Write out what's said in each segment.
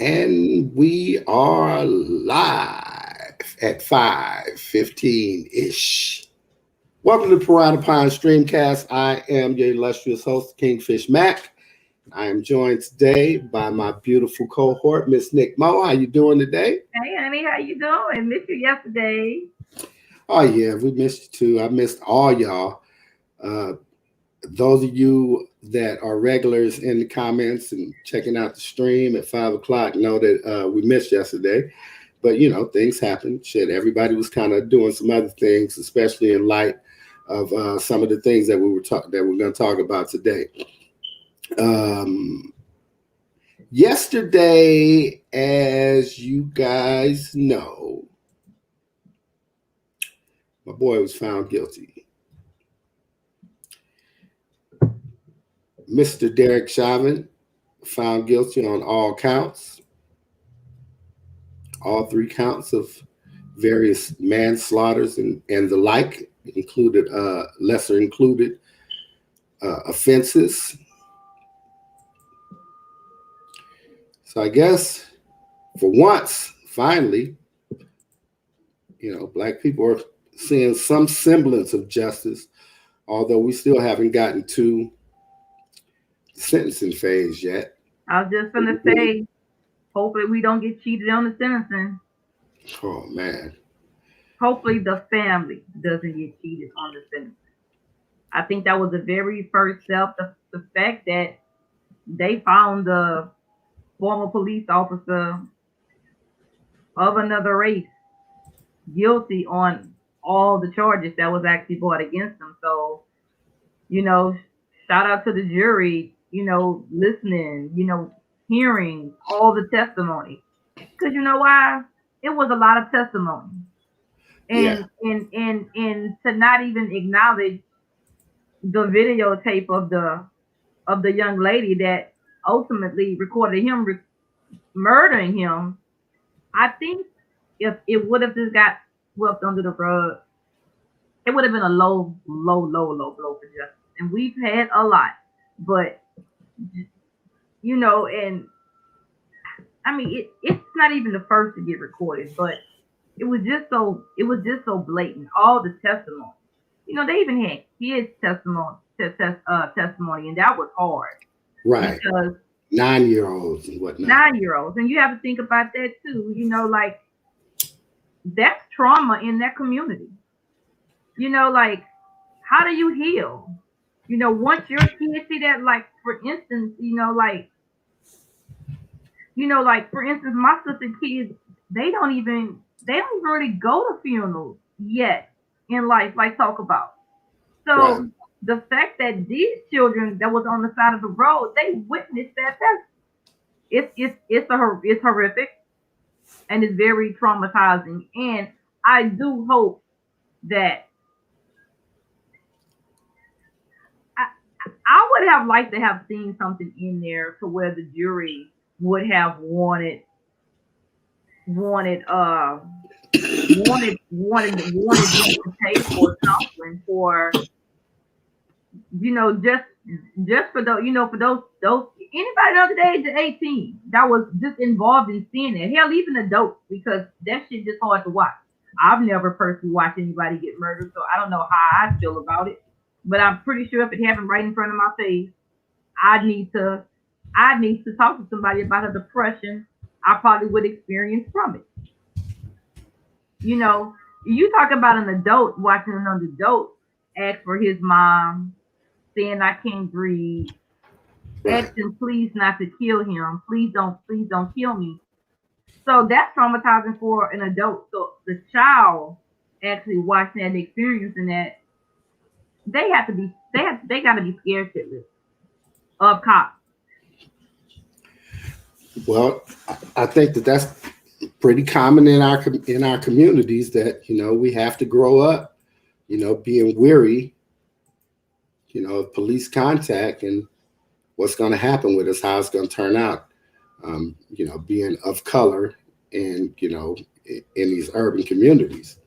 And we are live at 5:15-ish. Welcome to Piranha StreamCast. I am your illustrious host, Kingfish Mac. I am joined today by my beautiful cohort, Miss Nick Mo. How you doing today? Hey, honey, how you doing? Missed you yesterday. Oh yeah, we missed you too. I missed all y'all. Uh, those of you that are regulars in the comments and checking out the stream at 5 o'clock know that we missed yesterday. But things happen. Shit, everybody was kind of doing some other things, especially in light of some of the things that we're going to talk about today. Um, Yesterday, as you guys know, my boy was found guilty. Mr. Derek Chauvin found guilty on all counts, all three counts of various manslaughters and the like, included lesser included offenses. So I guess for once, finally, black people are seeing some semblance of justice, although we still haven't gotten to the sentencing phase yet. I was just gonna say, hopefully we don't get cheated on the sentencing. Oh man. Hopefully the family doesn't get cheated on the sentencing. I think that was the very first step. The fact that they found the former police officer of another race guilty on all the charges that was actually brought against him. So, you know, shout out to the jury, listening, hearing all the testimony. Because you know why? It was a lot of testimony. Yeah. And to not even acknowledge the videotape of the young lady that ultimately recorded him murdering him. I think if it would have just got swept under the rug, it would have been a low blow for justice. And we've had a lot, but and I mean, it's not even the first to get recorded, but it was just so blatant. All the testimony, they even had kids testimony, and that was hard, Right. because 9-year-olds and whatnot. 9-year-olds, and you have to think about that too. Like, that's trauma in that community. Like, how do you heal? Once your kids see that, like, for instance, like, for instance, my sister kids, they don't really go to funerals yet in life, like, talk about. So Right. the fact that these children that was on the side of the road, they witnessed that, it's horrific, and it's very traumatizing. And I do hope that I, I would have liked to have seen something in there to where the jury would have wanted wanted them to pay for counseling for, just for those, for those anybody under the age of 18 that was just involved in seeing it. Hell, even adults, because that shit just hard to watch. I've never personally watched anybody get murdered, so I don't know how I feel about it. But I'm pretty sure if it happened right in front of my face, I'd need to I'd need to talk to somebody about a depression I probably would experience from it. You know, you talk about an adult watching another adult ask for his mom, saying I can't breathe, Right. asking please not to kill him, please don't kill me. So that's traumatizing for an adult. So the child actually watching that and experiencing that, they got to be scared shitless of cops. Well, I think that that's pretty common in our communities, that we have to grow up, being weary, of police contact and what's going to happen with us, how it's going to turn out. Being of color and in these urban communities.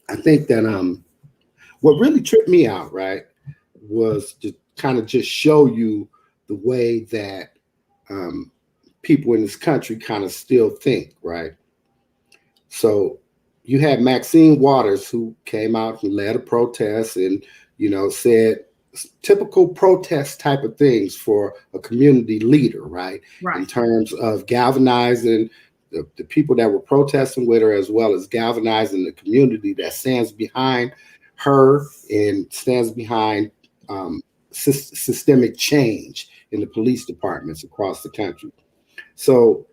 I think that what really tripped me out, right, was to kind of just show you the way that people in this country kind of still think, right? So you had Maxine Waters, who came out and led a protest and, said typical protest type of things for a community leader, right? In terms of galvanizing the people that were protesting with her, as well as galvanizing the community that stands behind her and stands behind systemic change in the police departments across the country. So,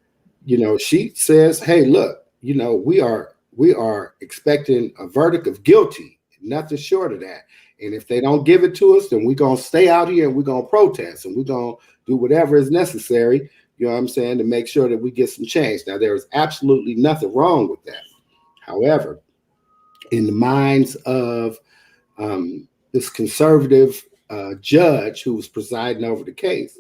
she says, hey, look, we are expecting a verdict of guilty, nothing short of that. And if they don't give it to us, then we're going to stay out here and we're going to protest and we're going to do whatever is necessary, you know what I'm saying, to make sure that we get some change. Now, there is absolutely nothing wrong with that. However, in the minds of this conservative judge who was presiding over the case,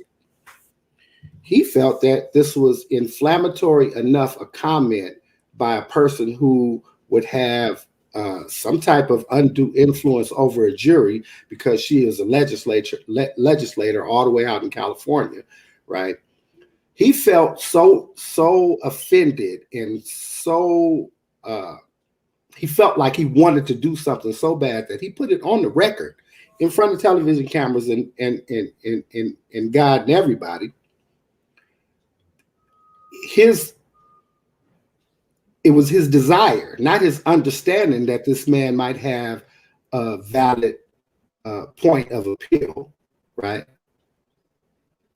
he felt that this was inflammatory enough a comment by a person who would have some type of undue influence over a jury because she is a legislator all the way out in California, right? He felt so offended and so he felt like he wanted to do something so bad that he put it on the record in front of television cameras and God and everybody. It was his desire, not his understanding, that this man might have a valid point of appeal, right?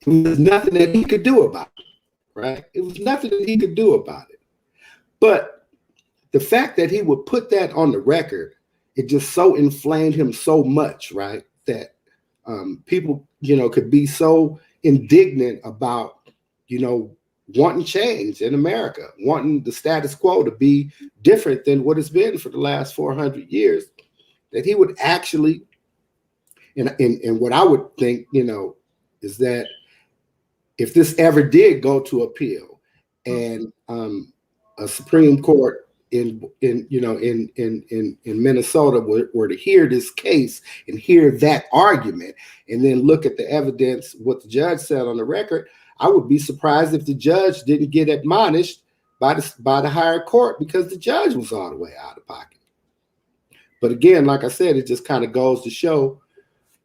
There was nothing that he could do about it, right? It was nothing that he could do about it. But the fact that he would put that on the record, it just so inflamed him so much, right? That people, could be so indignant about, wanting change in America, wanting the status quo to be different than what it's been for the last 400 years, that he would actually, and what I would think, is that if this ever did go to appeal and a Supreme Court in Minnesota were to hear this case and hear that argument and then look at the evidence, what the judge said on the record, I would be surprised if the judge didn't get admonished by the higher court because the judge was all the way out of pocket. But again, like I said, it just kind of goes to show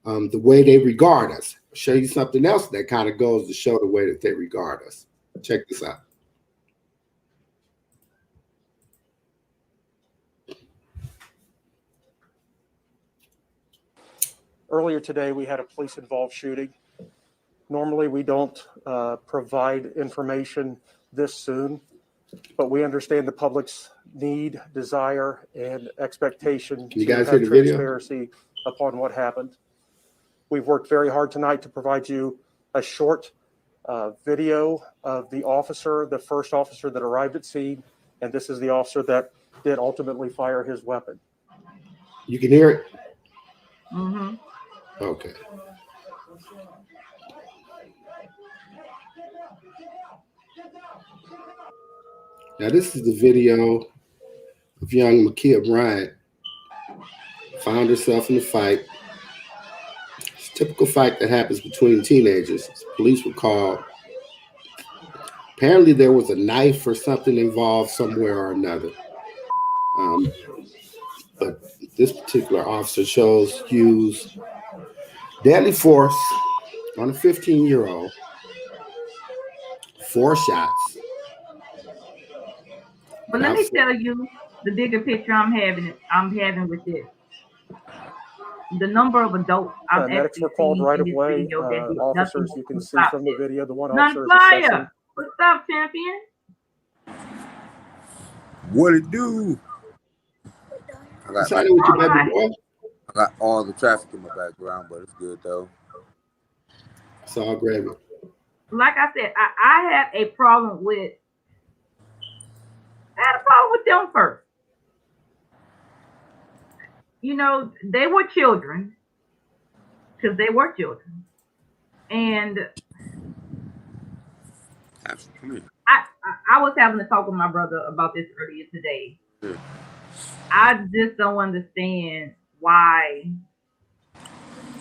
the way they regard us. I'll show you something else that kind of goes to show the way that they regard us. Check this out. Earlier today, we had a police-involved shooting. Normally, we don't provide information this soon, but we understand the public's need, desire, and expectation Can you to guys have hear the video? transparency upon what happened. We've worked very hard tonight to provide you a short video of the officer, the first officer that arrived at scene, and this is the officer that did ultimately fire his weapon. You can hear it? Mm-hmm. Okay. Now, this is the video of young Makia Bryant. Found herself in a fight. It's a typical fight that happens between teenagers. Police were called. Apparently, there was a knife or something involved somewhere or another. But this particular officer chose to use deadly force on a 15-year-old. 4 shots. But let me tell you the bigger picture I'm having with this. The number of adults I'm medics were called right away. Officers, you can see from the video, the one officer is assessing. What's up, champion? What it do? What's happening with your baby boy? I got all the traffic in my background, but it's good though. It's all gravy. Like I said, I had a problem with them first. They were children, because they were children. And I was having to talk with my brother about this earlier today. Yeah. I just don't understand why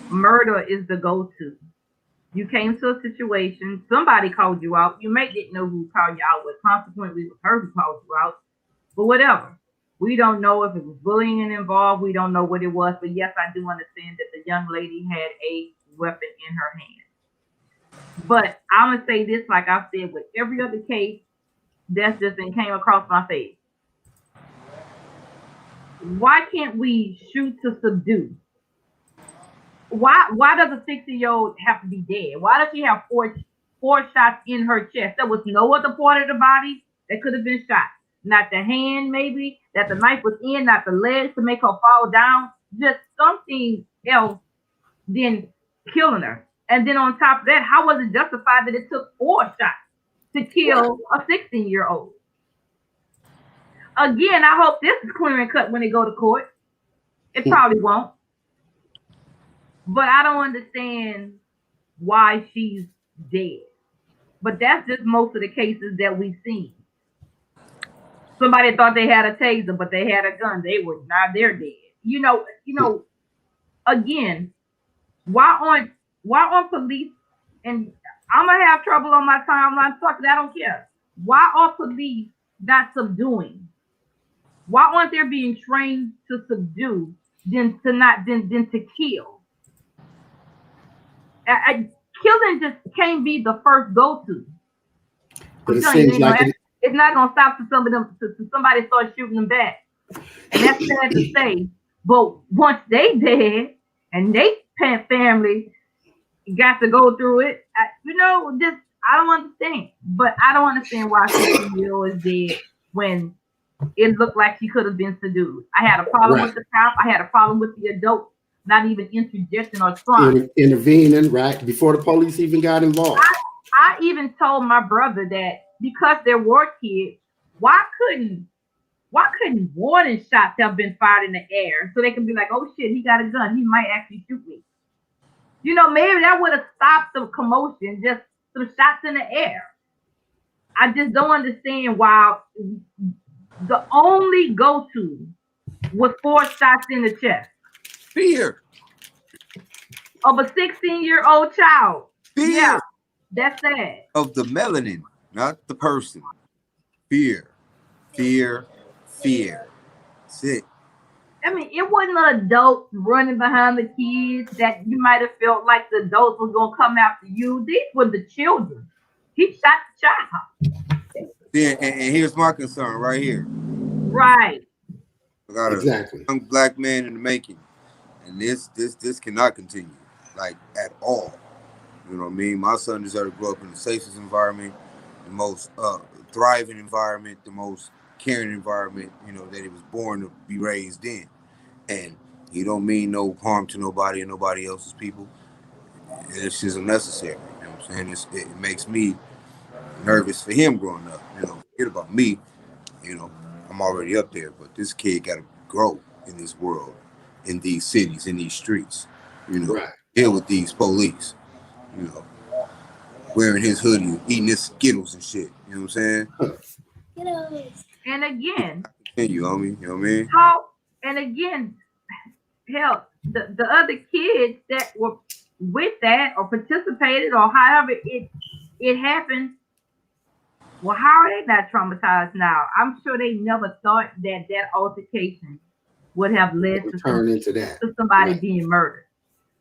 murder is the go-to You came to a situation, somebody called you out. You may didn't know who called you out, but consequently it was her who called you out. But whatever. We don't know if it was bullying involved. We don't know what it was. But yes, I do understand that the young lady had a weapon in her hand. But I'm going to say this, like I've said with every other case that's just came across my face. Why can't we shoot to subdue? Why does a 60-year-old have to be dead? Why does she have four shots in her chest? There was no other part of the body that could have been shot. Not the hand, maybe, that the knife was in, not the legs to make her fall down. Just something else than killing her. And then on top of that, how was it justified that it took 4 shots to kill a 16-year-old? Again, I hope this is clear and cut when they go to court. It probably won't. But I don't understand why she's dead. But that's just most of the cases that we've seen. Somebody thought they had a taser, but they had a gun. They're dead. You know, again, why aren't police, and I'm gonna have trouble on my timeline, fuck it, I don't care. Why are police not subduing? Why aren't they being trained to subdue than to kill? Killing just can't be the first go-to. But it seems like it's not gonna stop to somebody start shooting them back, and that's sad to say. But once they dead and they family got to go through it, I don't understand. But I don't understand why 60-year-old is dead when it looked like she could have been subdued. I had a problem with the cop. I had a problem with the adult not even interjecting or trying. Intervening, right, before the police even got involved. I even told my brother that because there were kids, why couldn't warning shots have been fired in the air so they can be like, oh shit, he got a gun, he might actually shoot me. Maybe that would have stopped the commotion, just some shots in the air. I just don't understand why the only go-to was 4 shots in the chest. Fear of a 16-year-old child. Fear. Yeah, that's sad. Of the melanin, not the person. Fear. That's it. I mean, it wasn't an adult running behind the kids that you might have felt like the adults was going to come after you. These were the children. He shot the child. Yeah, and here's my concern right here. Right. I got a young black man in the making. And this cannot continue, like, at all. You know what I mean? My son deserves to grow up in the safest environment, the most thriving environment, the most caring environment, that he was born to be raised in. And he don't mean no harm to nobody or nobody else's people. It's just unnecessary. You know what I'm saying? It makes me nervous for him growing up. Forget about me. I'm already up there, but this kid got to grow in this world, in these cities, in these streets, deal with these police, wearing his hoodie, eating his Skittles and shit. You know what I'm saying? And again, you know what I mean? And again, hell, the other kids that were with that or participated or however it happened, well, how are they not traumatized now? I'm sure they never thought that altercation would have led to somebody being murdered.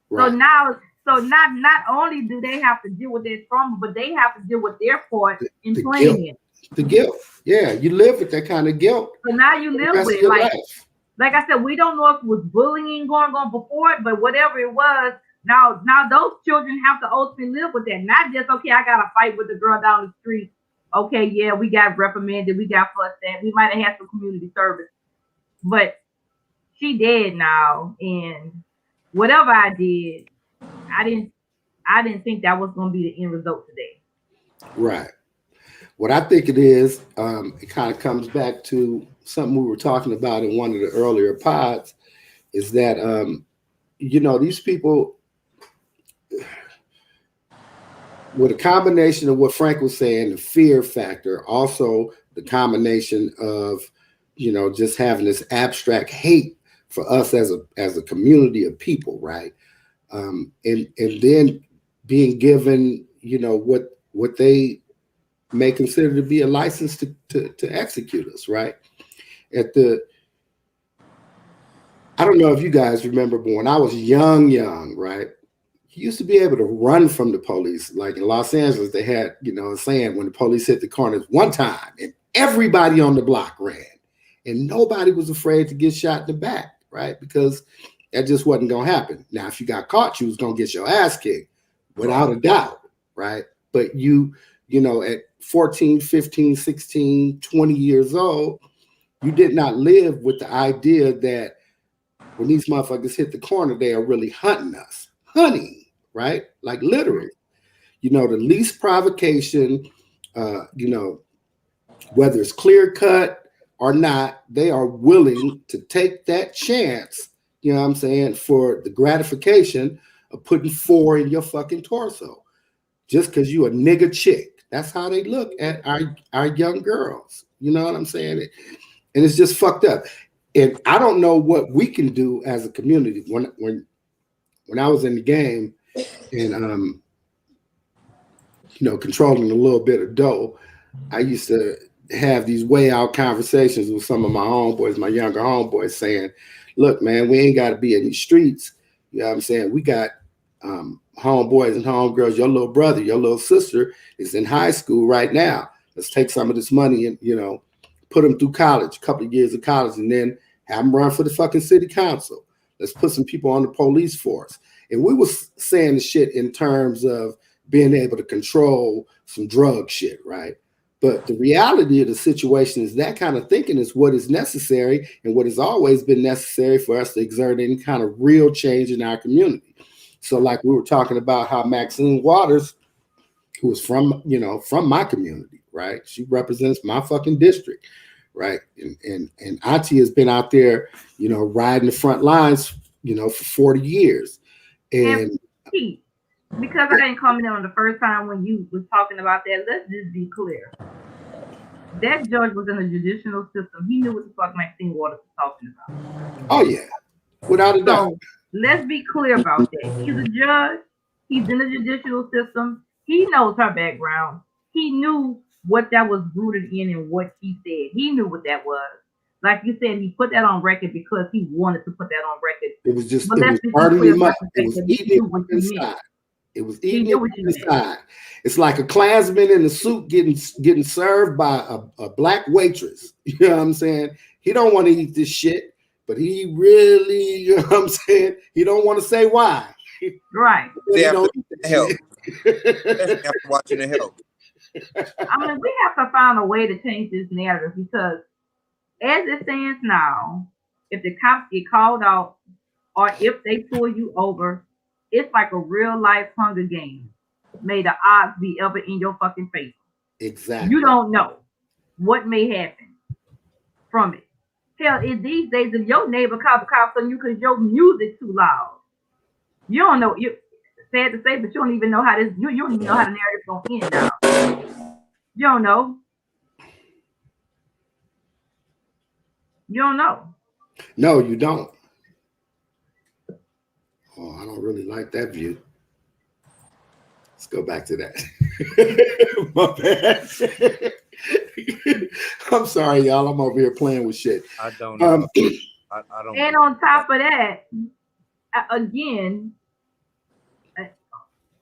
Right. So not only do they have to deal with their trauma, but they have to deal with their part in playing it. The guilt. Yeah, you live with that kind of guilt. So now you live with it. Like I said, we don't know if it was bullying going on before it, but whatever it was, now those children have to ultimately live with that. Not just, okay, I got to fight with the girl down the street. Okay, yeah, we got reprimanded, we got fussed at, we might have had some community service, but she dead now, and whatever I did, I didn't think that was going to be the end result today. Right. What I think it is, it kind of comes back to something we were talking about in one of the earlier pods, is that these people, with a combination of what Frank was saying, the fear factor, also the combination of, just having this abstract hate for us as a community of people, right? And then being given, you know, what they may consider to be a license to execute us, right? I don't know if you guys remember, but when I was young, right? You used to be able to run from the police. Like in Los Angeles, they had, you know, a saying when the police hit the corners one time and everybody on the block ran and nobody was afraid to get shot in the back, right? Because that just wasn't going to happen. Now, if you got caught, you was going to get your ass kicked without a doubt, right? But you know, at 14, 15, 16, 20 years old, you did not live with the idea that when these motherfuckers hit the corner, they are really hunting us. Hunting, right? Like literally. You know, the least provocation, you know, whether it's clear cut or not, they are willing to take that chance, you know what I'm saying, for the gratification of putting 4 in your fucking torso. Just because you a nigga chick. That's how they look at our young girls. You know what I'm saying? And it's just fucked up. And I don't know what we can do as a community. When I was in the game and you know, controlling a little bit of dough, I used to have these way out conversations with some of my homeboys, my younger homeboys, saying, look, man, we ain't got to be in these streets. You know what I'm saying? We got homeboys and homegirls. Your little brother, your little sister is in high school right now. Let's take some of this money and, you know, put them through college, a couple of years of college, and then have them run for the fucking city council. Let's put some people on the police force. And we was saying the shit in terms of being able to control some drug shit, right? But the reality of the situation is that kind of thinking is what is necessary and what has always been necessary for us to exert any kind of real change in our community. So like we were talking about how Maxine Waters, who is from, you know, from my community, right? She represents my fucking district, right? And Auntie has been out there, you know, riding the front lines, you know, for 40 years. And because I didn't comment on the first time when you was talking about that, let's just be clear. That judge was in the judicial system. He knew what the fuck Maxine Waters was talking about. Oh yeah, without a doubt. Let's be clear about that. He's a judge. He's in the judicial system. He knows her background. He knew what that was rooted in and what she said. He knew what that was. Like you said, he put that on record because he wanted to put that on record. It was just, it was burning him up. It was eating him inside. It was eating him inside. It's like a Klansman in a suit getting served by a black waitress. You know what I'm saying? He don't want to eat this shit, but he really, you know what I'm saying? He don't want to say why. Right. They have to help. After watching the help. I mean, we have to find a way to change this narrative because as it stands now, if the cops get called out or if they pull you over, it's like a real life Hunger Games. May the odds be ever in your fucking face. Exactly. You don't know what may happen from it. Hell, these days, if your neighbor calls cops on you because your music's too loud, you don't know. You sad to say, but you don't even know how this. You don't even know how the narrative's gonna end now. You don't know. You don't know. No, you don't. Oh, I don't really like that view. Let's go back to that. My bad. I'm sorry, y'all. I'm over here playing with shit. I don't know. I don't. And on top of that, again,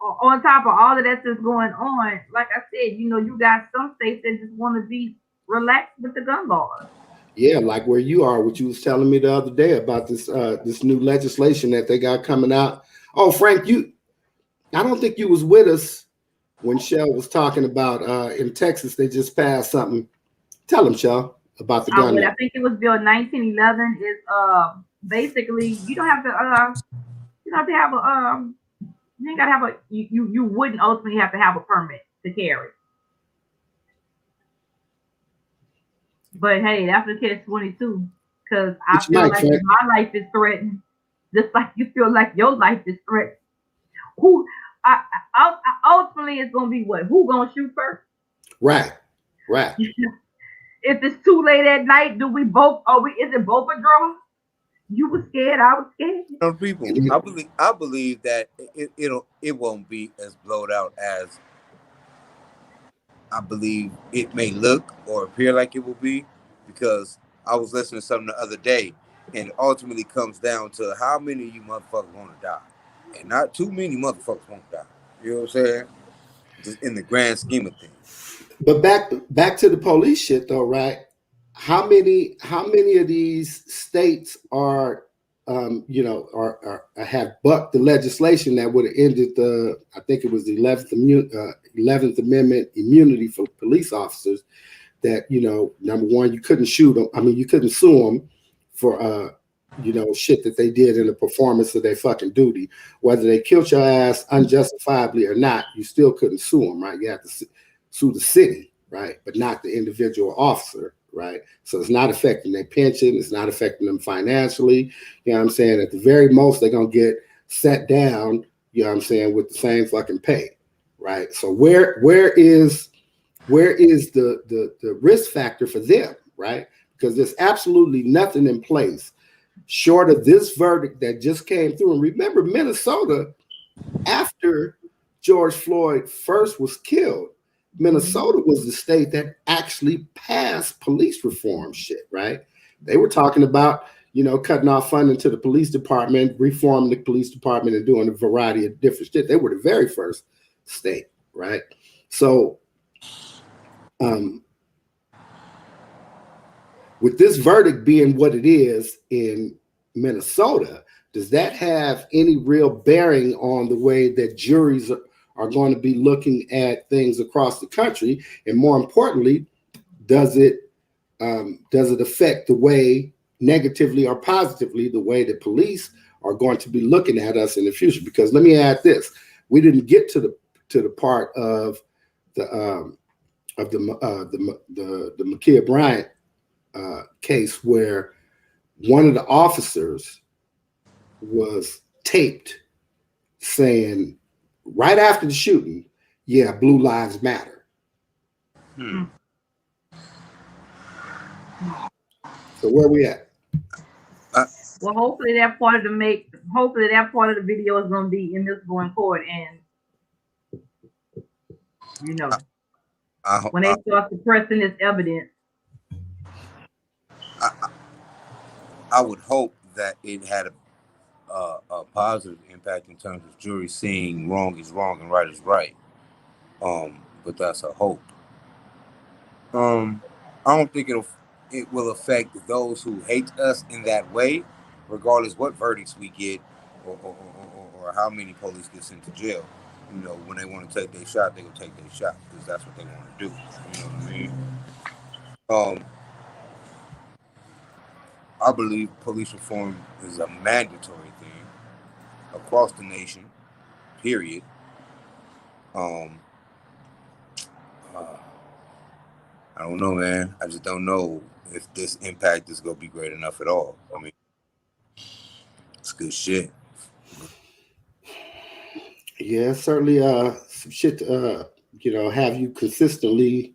on top of all of that that's going on, like I said, you know, you got some states that just want to be relaxed with the gun laws. Yeah, like where you are, what you was telling me the other day about this this new legislation that they got coming out. Oh, Frank, I don't think you was with us when Shell was talking about in Texas they just passed something. Tell them, Shell, about the gun. I think it was Bill 1911. Is basically you don't have to have a you ain't gotta have a you wouldn't ultimately have to have a permit to carry. But hey, that's a catch-22 because I feel like if my life is threatened, just like you feel like your life is threatened. Ultimately it's gonna be what? Who gonna shoot first? Right. If it's too late at night, do we both? Is it both a draw? You were scared. I was scared. Some people, I believe that it won't be as blowed out as I believe it may look or appear like it will be, because I was listening to something the other day, and it ultimately comes down to how many of you motherfuckers want to die, and not too many motherfuckers want to die. You know what I'm saying? Just in the grand scheme of things. But back to the police shit though, right? How many of these states are have bucked the legislation that would have ended I think it was the 11th Amendment immunity for police officers, that, number one, you couldn't shoot them. I mean, you couldn't sue them for, shit that they did in the performance of their fucking duty. Whether they killed your ass unjustifiably or not, you still couldn't sue them, right? You have to sue the city, right? But not the individual officer, right? So it's not affecting their pension. It's not affecting them financially. You know what I'm saying? At the very most, they're going to get set down, you know what I'm saying, with the same fucking pay, right? So where is the risk factor for them, right? Because there's absolutely nothing in place short of this verdict that just came through. And remember, Minnesota, after George Floyd first was killed, Minnesota was the state that actually passed police reform shit, right? They were talking about, cutting off funding to the police department, reforming the police department, and doing a variety of different shit. They were the very first state, right? So, with this verdict being what it is in Minnesota, does that have any real bearing on the way that juries are going to be looking at things across the country? And more importantly, does it affect the way, negatively or positively, the way the police are going to be looking at us in the future? Because let me add this: we didn't get to the part of the Ma'Khia Bryant case where one of the officers was taped saying right after the shooting, "Yeah, Blue Lives Matter." So where we at? Well, hopefully that part of the video is going to be in this going forward, and when they start suppressing this evidence. I would hope that it had a positive impact in terms of jury seeing wrong is wrong and right is right. But that's a hope. I don't think it will affect those who hate us in that way, regardless what verdicts we get or how many police get sent to jail. When they want to take their shot, they will take their shot because that's what they want to do. You know what I mean? I believe police reform is a mandatory thing across the nation, period. I don't know, man. I just don't know if this impact is going to be great enough at all. I mean, it's good shit. Yeah, certainly some shit to, have you consistently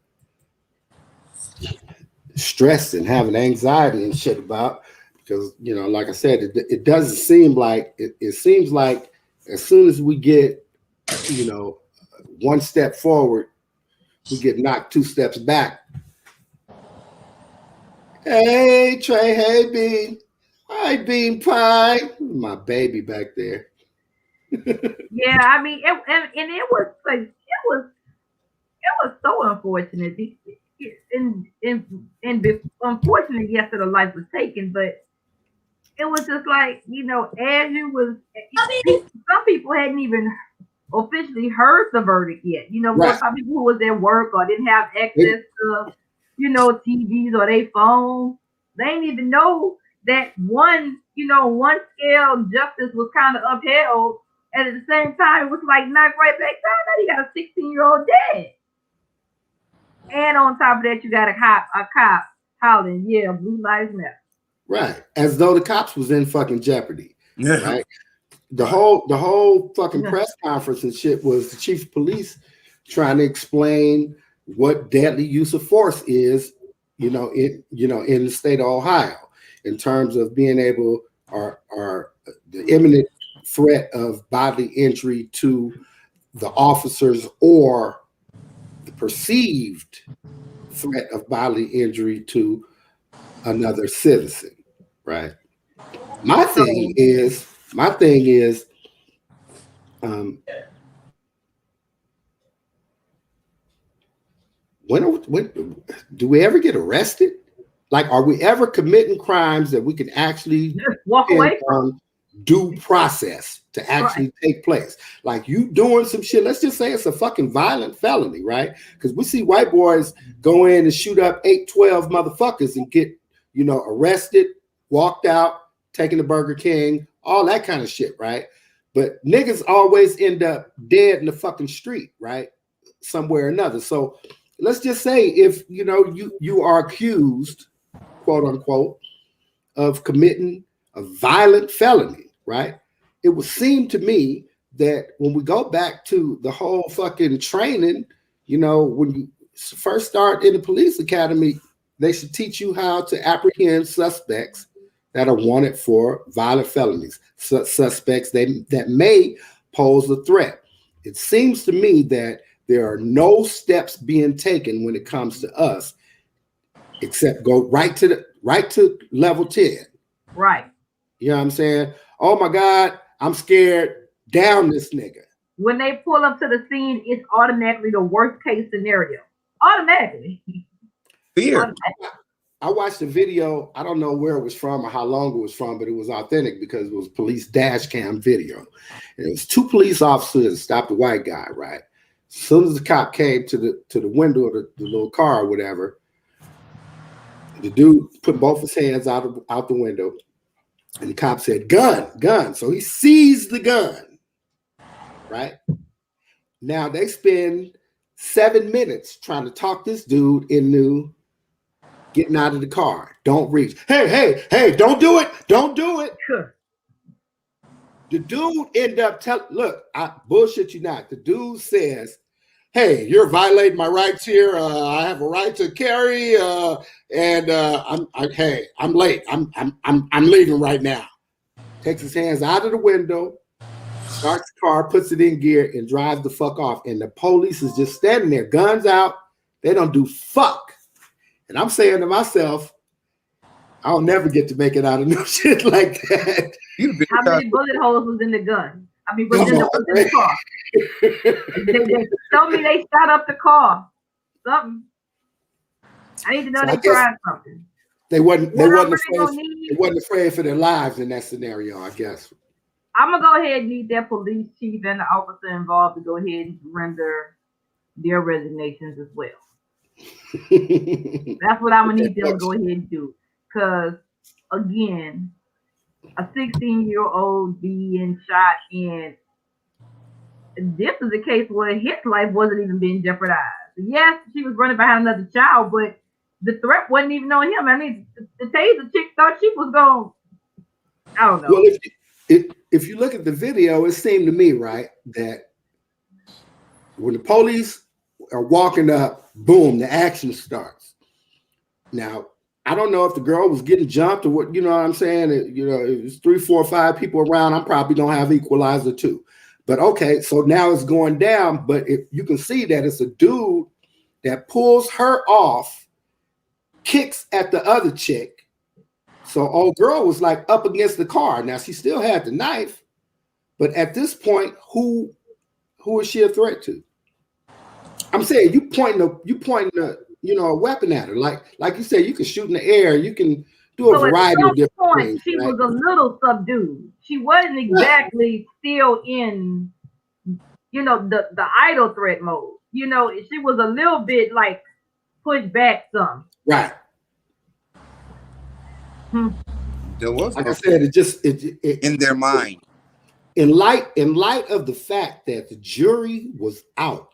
stressed and having anxiety and shit about, because, like I said, it doesn't seem like, it seems like as soon as we get, one step forward, we get knocked 2 steps back. Hey, Trey. Hey, Bean. Hi, Bean Pie. My baby back there. Yeah, I mean, it was so unfortunate. And unfortunate, yes, that a life was taken, but it was just like, as you was, some people hadn't even officially heard the verdict yet. Right. Some people who was at work or didn't have access to, TVs or their phones. They didn't even know that one scale of justice was kind of upheld. And at the same time, it was like knocked right back down. Now you got a 16-year-old dead. And on top of that, you got a cop hollering, "Yeah, Blue Lives Matter." Right. As though the cops was in fucking jeopardy. Right. The whole fucking press conference and shit was the chief of police trying to explain what deadly use of force is, in the state of Ohio, in terms of being able or the imminent threat of bodily injury to the officers or the perceived threat of bodily injury to another citizen, right? My thing is, when do we ever get arrested? Like, are we ever committing crimes that we can actually walk away from due process to actually take place? Like, you doing some shit, let's just say it's a fucking violent felony, right? Because we see white boys go in and shoot up 8, 12 motherfuckers and get, arrested, walked out, taking the Burger King, all that kind of shit, right? But niggas always end up dead in the fucking street, right? Somewhere or another. So let's just say if you are accused, quote unquote, of committing a violent felony, right? It would seem to me that when we go back to the whole fucking training, when you first start in the police academy, they should teach you how to apprehend suspects that are wanted for violent felonies, suspects that may pose a threat. It seems to me that there are no steps being taken when it comes to us, except go right to level 10. Right. You know what I'm saying? Oh my God, I'm scared. Down this nigga. When they pull up to the scene, it's automatically the worst case scenario. Automatically. Fear. I watched a video. I don't know where it was from or how long it was from, but it was authentic because it was police dash cam video. And it was 2 police officers that stopped a white guy, right? As soon as the cop came to the window of the little car or whatever, the dude put both his hands out the window, and the cop said, gun. So he seized the gun, right? Now they spend 7 minutes trying to talk this dude into getting out of the car. Don't reach. Hey, don't do it. Don't do it. Sure. The dude ended up look, I bullshit you not. The dude says, hey, you're violating my rights here. I have a right to carry, and I'm late. I'm leaving right now. Takes his hands out of the window, starts the car, puts it in gear, and drives the fuck off. And the police is just standing there, guns out. They don't do fuck. And I'm saying to myself, I'll never get to make it out of no shit like that. How many bullet holes was in the gun? Was in the car. They told me they shot up the car. Something. I need to know they tried something. They wasn't afraid for their lives in that scenario, I guess. I'm gonna go ahead and need that police chief and the officer involved to go ahead and render their resignations as well. That's what I'm gonna need them to go ahead and do. Because again, a 16-year-old being shot, and this is a case where his life wasn't even being jeopardized. Yes, she was running behind another child, but the threat wasn't even on him. I mean, the taser chick thought she was going. I don't know. Well, if you look at the video, it seemed to me, right, that when the police are walking up, boom, the action starts. Now, I don't know if the girl was getting jumped or what, you know what I'm saying? It was 3, 4, 5 people around. I'm probably gonna have equalizer too. But okay, so now it's going down, but if you can see that it's a dude that pulls her off, kicks at the other chick. So old girl was like up against the car. Now she still had the knife, but at this point, who is she a threat to? I'm saying you pointing a weapon at her. Like you said, you can shoot in the air, you can do a variety of different things. She was a little subdued. She wasn't exactly still in, the idle threat mode. She was a little bit like pushed back some. Right. There was, like I said, it in their mind. In light of the fact that the jury was out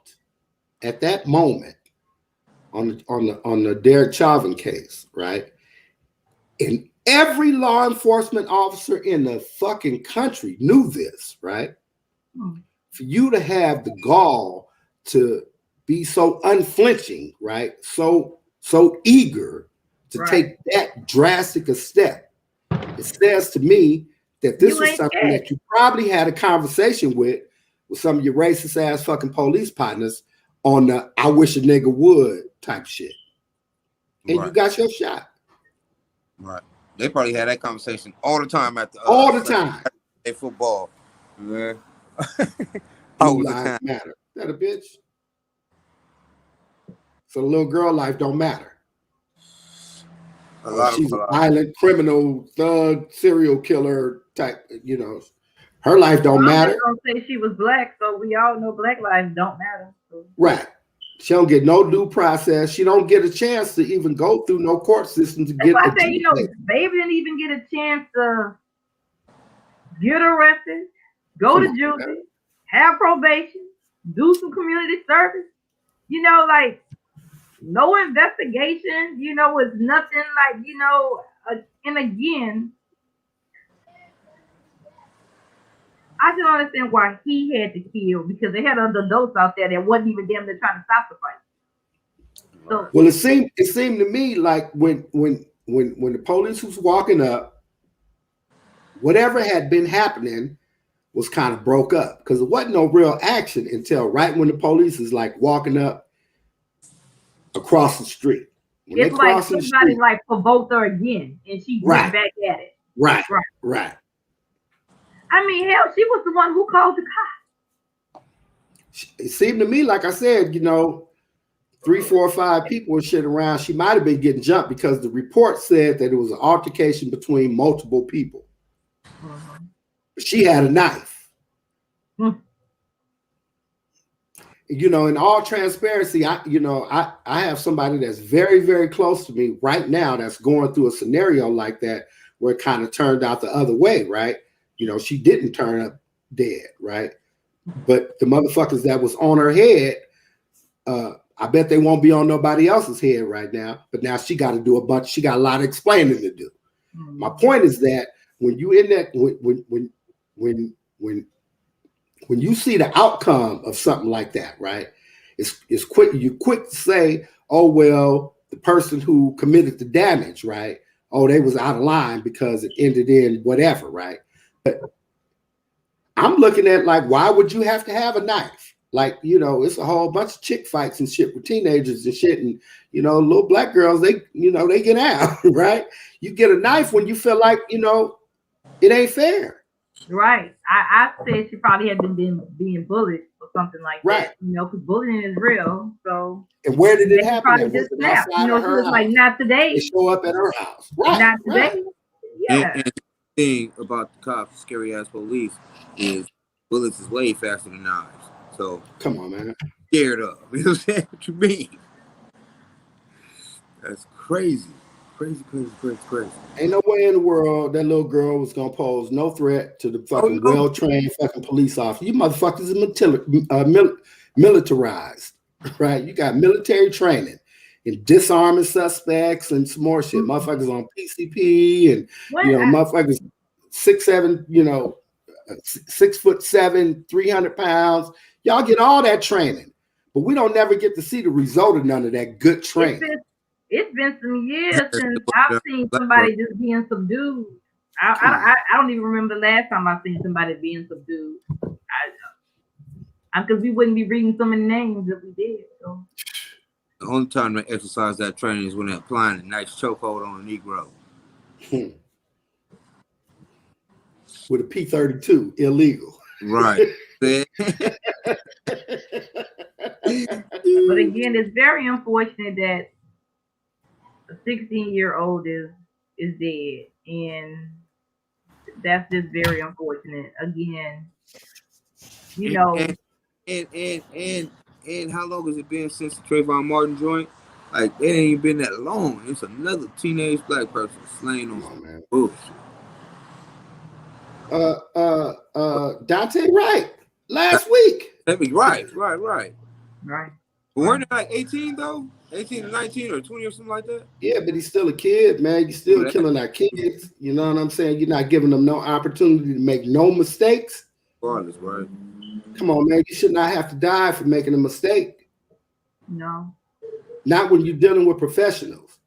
at that moment on the Derek Chauvin case, right? And every law enforcement officer in the fucking country knew this, right? For you to have the gall to be so unflinching, right? So eager to take that drastic a step. it says to me that this You was ain't something scared. that you probably had a conversation with some of your racist ass fucking police partners on the I wish a nigga would type shit. And you got your shot. Right. They probably had that conversation all the time at the all the time. At football. Man. Blue lives matter. That a bitch. So the little girl life don't matter. She's a violent criminal, thug, serial killer type, you know. Her life don't matter. I'm gonna say she was black, so we all know black lives don't matter. So. Right. She don't get no due process. She don't get a chance to even go through no court system to get. That's why I say, you know, baby didn't even get a chance to get arrested, go to juvie, have probation, do some community service. You know, like no investigation. You know, it's nothing like, you know. And again, I don't understand why he had to kill, because they had other adults out there that wasn't even damn near trying to stop the fight. So, well, it seemed to me like when the police was walking up, whatever had been happening was kind of broke up, because there wasn't no real action until right when the police is like walking up across the street. When it's like somebody like provoked her again, and she went back at it. Right. I mean, hell, she was the one who called the cops. It seemed to me, like I said, you know, 3, 4, 5 people were shit around. She might have been getting jumped because the report said that it was an altercation between multiple people. Mm-hmm. She had a knife. Mm. You know, in all transparency, I have somebody that's very, very close to me right now that's going through a scenario like that where it kind of turned out the other way, right? You know, she didn't turn up dead, right? But the motherfuckers that was on her head, I bet they won't be on nobody else's head right now. But now she got to do she got a lot of explaining to do. Mm-hmm. My point is that when you in that, when you see the outcome of something like that, right? It's quick. You quick to say, oh well, the person who committed the damage, right? Oh, they was out of line because it ended in whatever, right? But I'm looking at like, why would you have to have a knife? Like, you know, it's a whole bunch of chick fights and shit with teenagers and shit, and you know, little black girls, they get out, right? You get a knife when you feel like, you know, it ain't fair. Right. I said she probably had been being bullied or something like that. You know, because bullying is real. So. And where did it happen? Probably just snapped. You know, she was like, not today. They show up at her house. Right. Not today. Yeah. And the thing about the cops, scary ass police, is bullets is way faster than knives. So come on, man. Scared of. You know what I'm saying? What you mean? That's crazy. Crazy. Ain't no way in the world that little girl was gonna pose no threat to the fucking well-trained fucking police officer. You motherfuckers are militarized, right? You got military training in disarming suspects and some more shit. Motherfuckers on PCP and motherfuckers 6'7", 6'7", 300 pounds. Y'all get all that training, but we don't never get to see the result of none of that good training. It's been some years since I've seen somebody just being subdued. I don't even remember the last time I seen somebody being subdued. Because we wouldn't be reading so many names if we did. So. The only time they exercise that training is when they're applying a nice chokehold on a Negro. With a P-32, illegal. Right. But again, it's very unfortunate that a 16-year-old is dead, and that's just very unfortunate. Again, you know. And how long has it been since the Trayvon Martin joint? Like, it ain't been that long. It's another teenage black person slain on some bullshit. Dante Wright last week. Right. But weren't they like 18 though? 18 or 19 or 20 or something like that? Yeah, but he's still a kid, man. You're still killing our kids. You know what I'm saying? You're not giving them no opportunity to make no mistakes. Regardless, right? Come on, man. You should not have to die for making a mistake. No. Not when you're dealing with professionals.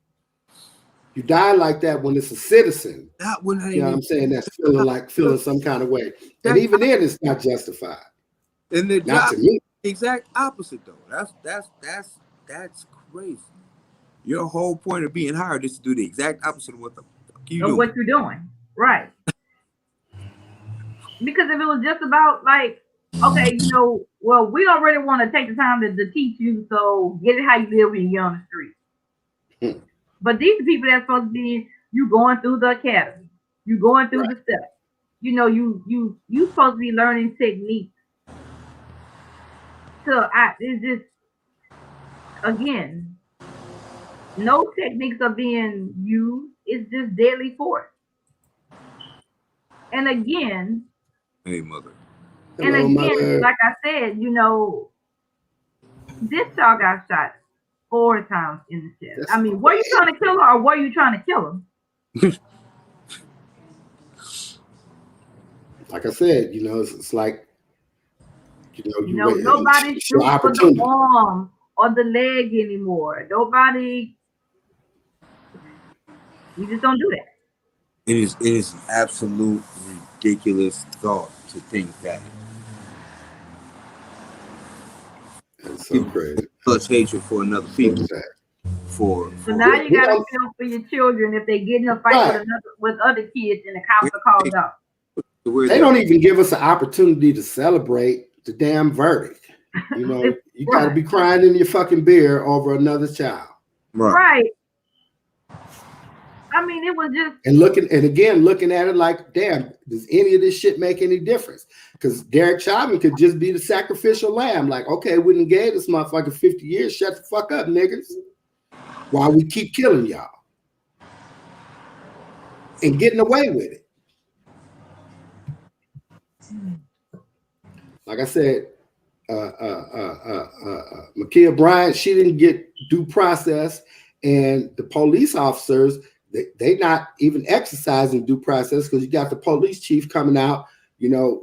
You die like that when it's a citizen. That one, you know what I'm saying? That's feeling some kind of way. And even then, it's not justified. And the not job, to me. Exact opposite though. That's crazy. Your whole point of being hired is to do the exact opposite of what the fuck you doing. What you're doing, right? Because if it was just about like, okay, you know, well, we don't really want to take the time to teach you, so get it how you live when you're on the street. But these are people that's supposed to be you going through the academy, you going through the steps. You know, you supposed to be learning techniques. So it's just, again, no techniques are being used. It's just deadly force. And again, hey mother. Hello, and again, mother. like I said, you know, this child got shot 4 times in the chest. I mean, were you trying to kill her or were you trying to kill him? Like I said, you know, it's like, you know, nobody's shooting for the arm or the leg anymore. Nobody. We just don't do that. It is an absolute ridiculous thought to think that. That's so crazy. Such hatred for another people. So now you gotta feel for your children if they get in a fight with other kids and the cops are called out. They don't even give us an opportunity to celebrate the damn verdict. You know, you got to be crying in your fucking beer over another child. Right. I mean, it was just looking at it like, damn, does any of this shit make any difference? Because Derek Chauvin could just be the sacrificial lamb. Like, okay, we done gave this motherfucker 50 years. Shut the fuck up, niggas. While we keep killing y'all and getting away with it. Like I said, Makia Bryant, she didn't get due process, and the police officers, they not even exercising due process because you got the police chief coming out, you know,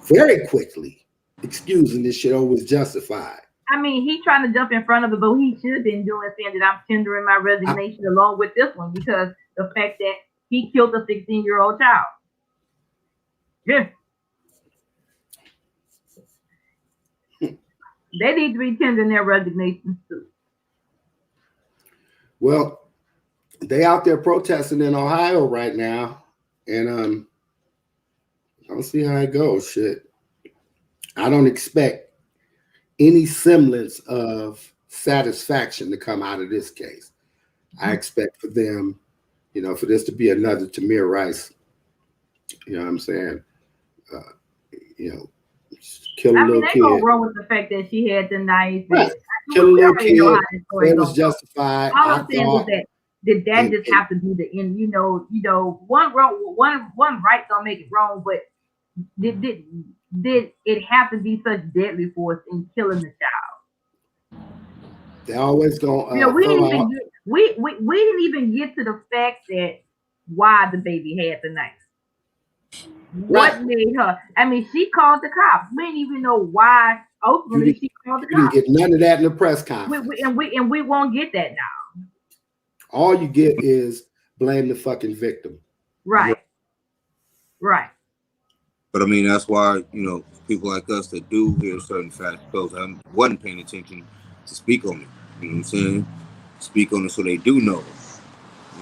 very quickly excusing this shit was justified. I mean, he's trying to jump in front of it, but he should have been doing saying that I'm tendering my resignation along with this one because the fact that he killed a 16-year-old child. Yeah. They need to be tendering their resignations too. Well, they out there protesting in Ohio right now, and I'll see how it goes. Shit, I don't expect any semblance of satisfaction to come out of this case. I expect for them, you know, for this to be another Tamir Rice. You know what I'm saying? You know, kill a little kid. They go wrong with the fact that she had the knife. Right. Kill a little kid. It was justified. All I'm saying was that did that just have to be the end? You know, one right don't make it wrong, but did it have to be such deadly force in killing the child? They always go. You know, we didn't even get to the fact that why the baby had the knife. What made her? I mean, she called the cops. We didn't even know why. Ultimately, she called the cops. You didn't get none of that in the press conference. We won't get that now. All you get is blame the fucking victim. Right. Right. But I mean, that's why, you know, people like us that do hear certain facts, those I wasn't paying attention to speak on it. You know what I'm saying? Speak on it so they do know.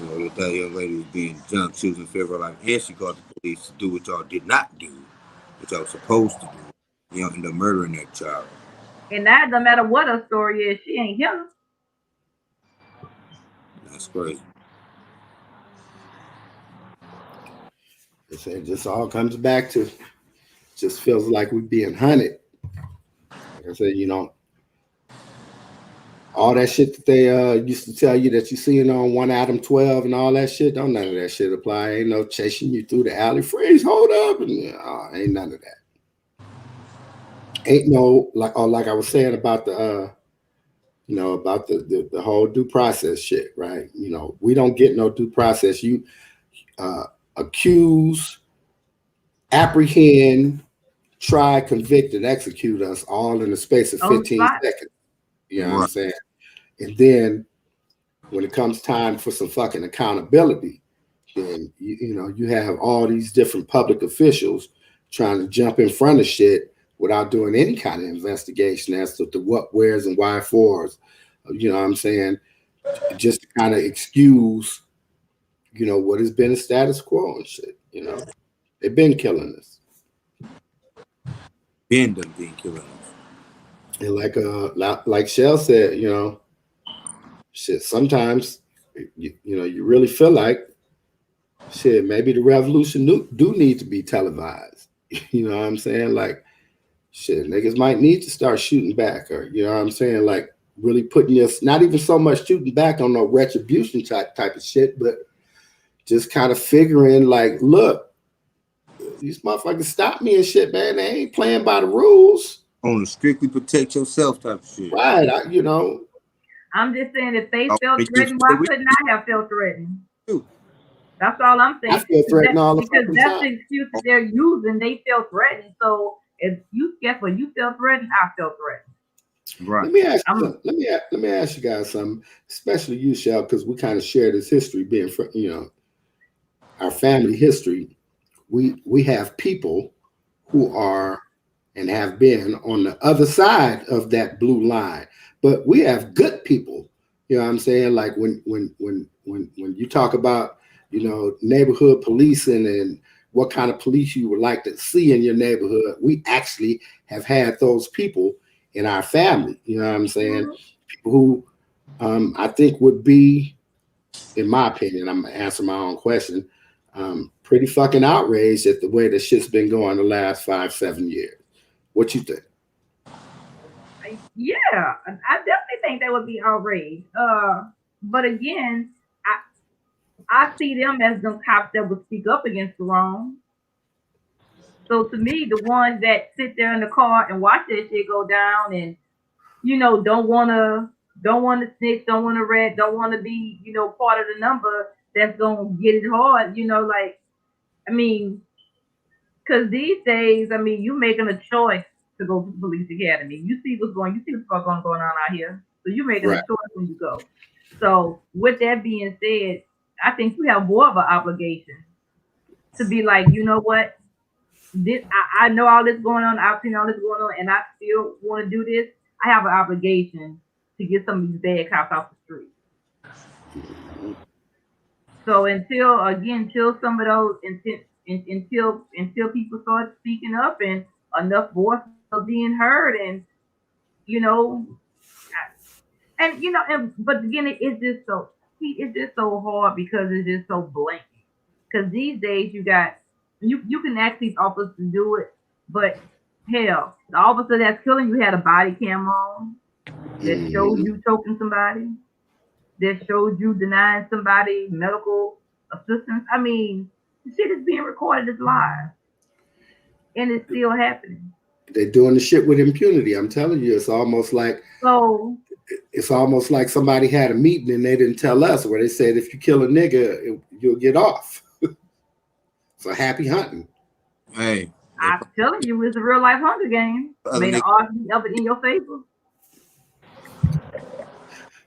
You know, that that young lady was being jumped. She was in favor of life, and she called the police to do what y'all did not do, what y'all was supposed to do. You know, end up murdering that child. And that no matter what her story is, she ain't here. That's crazy. It just all comes back to, just feels like we're being hunted. Like I said, you know, all that shit that they used to tell you that you seen on 1 Adam 12 and all that shit, don't none of that shit apply. Ain't no chasing you through the alley, freeze, hold up, and ain't none of that. Ain't no like I was saying about the you know, about the whole due process shit, right? You know, we don't get no due process. You accuse, apprehend, try, convict, and execute us all in the space of 15 seconds. You know what I'm saying? And then when it comes time for some fucking accountability, then you have all these different public officials trying to jump in front of shit without doing any kind of investigation as to the what, where's, and why fors. You know what I'm saying? Just to kind of excuse, what has been a status quo and shit. They've been killing us. Been killing us. And like Shell said, shit, sometimes you really feel like shit, maybe the revolution do need to be televised. You know what I'm saying? Like, shit, niggas might need to start shooting back, or you know what I'm saying? Like, really putting us, not even so much shooting back on no retribution type of shit, but just kind of figuring like, look, these motherfuckers stop me and shit, man. They ain't playing by the rules. On a strictly protect yourself type of shit. Right. I'm just saying, if they felt threatened, why couldn't I have felt threatened? That's all I'm saying. I feel threatened all the because fucking that's time. the excuse that they're using. They feel threatened. So if you guess what, you feel threatened, I feel threatened. Right. Let me ask you guys something, especially you, Shell, because we kind of share this history, being from our family history. We have people who are and have been on the other side of that blue line, but we have good people. You know what I'm saying? Like when you talk about neighborhood policing and what kind of police you would like to see in your neighborhood, we actually have had those people in our family. You know what I'm saying? Mm-hmm. People who I think would be, in my opinion, I'm gonna answer my own question, pretty fucking outraged at the way the shit's been going the last 5-7 years. What you think? Yeah, I definitely think they would be outraged. But again, I see them as the cops that would speak up against the wrong. So to me, the ones that sit there in the car and watch that shit go down and don't want to snitch, don't want to rat, don't want to be part of the number that's gonna get it hard. Because these days, you making a choice to go to the police academy. You see what's going on out here. So you're making a choice when you go. So with that being said, I think you have more of an obligation to be like, you know what? I know all this going on. I've seen all this going on, and I still want to do this. I have an obligation to get some of these bad cops off the street. So until some of those, until people start speaking up and enough voices are being heard, and but again, it's just so hard because it's just so blank. Because these days you can ask these officers to do it, but hell, the officer that's killing you had a body camera on that showed you choking somebody, that showed you denying somebody medical assistance. The shit is being recorded as live, and it's still happening. They're doing the shit with impunity. I'm telling you, it's almost like somebody had a meeting and they didn't tell us, where they said if you kill a nigga, you'll get off. So happy hunting. Hey, I'm telling you, it's a real life Hunger Game. May the odds be up in your favor.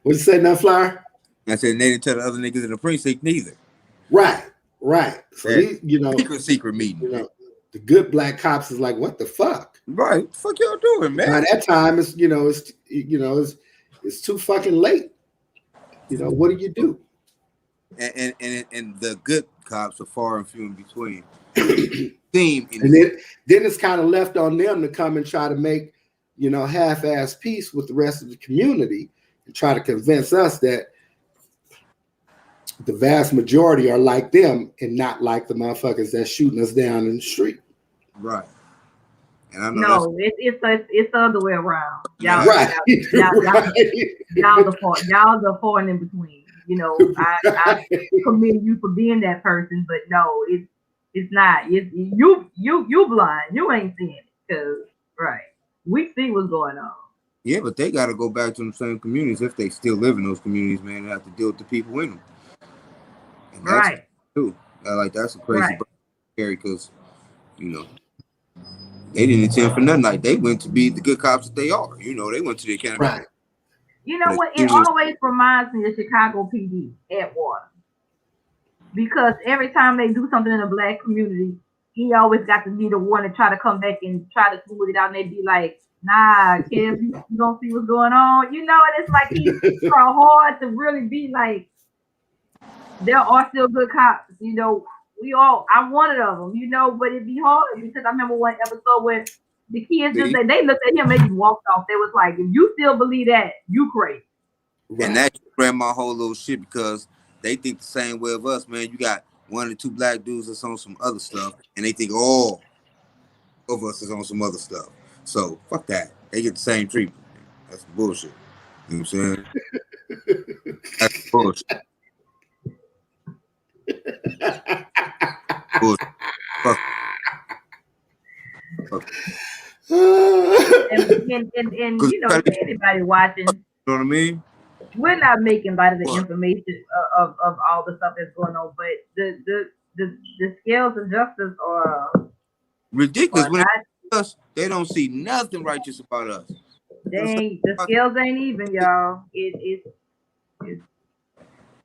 What you say now, Flyer? I said they didn't tell the other niggas in the precinct neither. Right. So secret meeting. The good black cops is like, what the fuck? Right, what the fuck y'all doing, man? By that time, it's too fucking late. What do you do? And the good cops are far and few in between. And then it's kind of left on them to come and try to make half-ass peace with the rest of the community and try to convince us that the vast majority are like them and not like the motherfuckers that's shooting us down in the street. Right. And I know it's the other way around. Y'all, right. Y'all the foreign in between. I commend you for being that person, but no, it's not. It's you blind. You ain't seeing it, because we see what's going on. Yeah, but they got to go back to the same communities if they still live in those communities, man. They have to deal with the people in them. And that's too. That's a crazy scary because they didn't attend for nothing. Like, they went to be the good cops that they are. They went to the academy. Right. You know what? It always reminds me of Chicago PD at Water. Because every time they do something in the black community, he always got to be the one to try to come back and try to smooth it out. And they'd be like, nah, kids, you don't see what's going on. You know, and it's like he try hard to really be like, there are still good cops. You know, I'm one of them, you know, but it'd be hard because I remember one episode where the kids just they looked at him and he walked off. They was like, if you still believe that, you crazy. And that ran my whole little shit because they think the same way of us, man. You got 1 or 2 black dudes that's on some other stuff, and they think all of us is on some other stuff. So fuck that. They get the same treatment. That's bullshit. You know what I'm saying? That's bullshit. Bullshit. Fuck. And you know, anybody watching, you know what I mean? We're not making light of the information of all the stuff that's going on, but the scales of justice are ridiculous. When us, they don't see nothing righteous about us. The scales ain't even, y'all. It's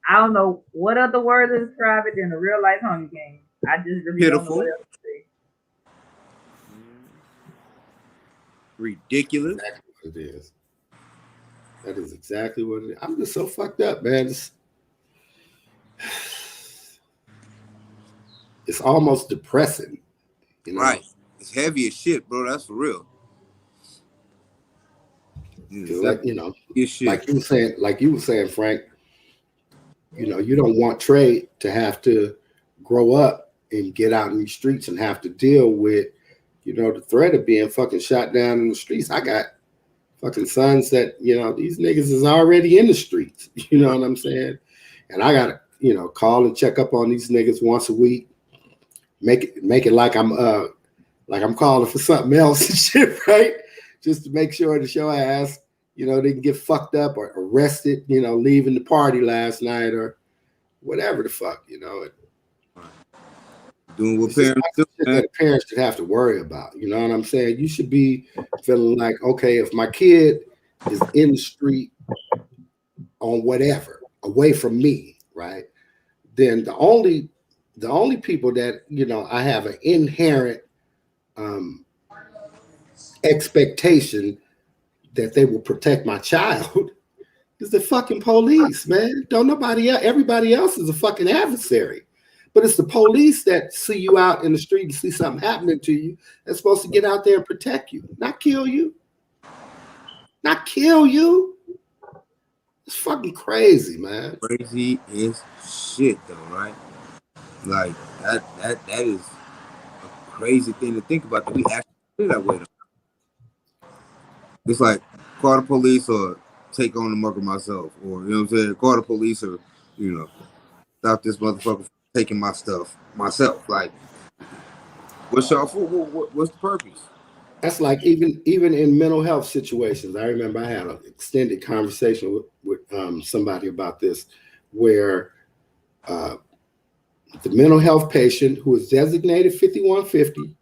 I don't know what other word to describe it than a real life Hunger Game. I just really don't know what else to say. Ridiculous. Exactly what it is. That is exactly what it is. I'm just so fucked up, man. It's almost depressing. You know? Right. It's heavy as shit, bro. That's for real. Like, you know, shit. like you were saying, Frank, you know, you don't want Trey to have to grow up and get out in these streets and have to deal with, you know, the threat of being fucking shot down in the streets. I got fucking sons that, you know, these niggas is already in the streets. You know what I'm saying? And I gotta, you know, call and check up on these niggas once a week. Make it like I'm calling for something else and shit, right? Just to make sure to show ass, you know, they can get fucked up or arrested, you know, leaving the party last night or whatever the fuck, you know. Doing what parents do, that parents should have to worry about. You know what I'm saying? You should be feeling like, okay, if my kid is in the street on whatever, away from me, right? Then the only people that, you know, I have an inherent expectation that they will protect my child is the fucking police, man. Don't nobody else, everybody else is a fucking adversary. But it's the police that see you out in the street and see something happening to you that's supposed to get out there and protect you, not kill you. Not kill you. It's fucking crazy, man. Crazy as shit, though, right? Like that is a crazy thing to think about. That we actually do that way. It's like call the police or take on the murder myself, or you know what I'm saying? Call the police or, you know, stop this motherfucker from taking my stuff myself. Like, what's y'all for? What's the purpose? That's like even in mental health situations. I remember I had an extended conversation with somebody about this, where the mental health patient who is designated 5150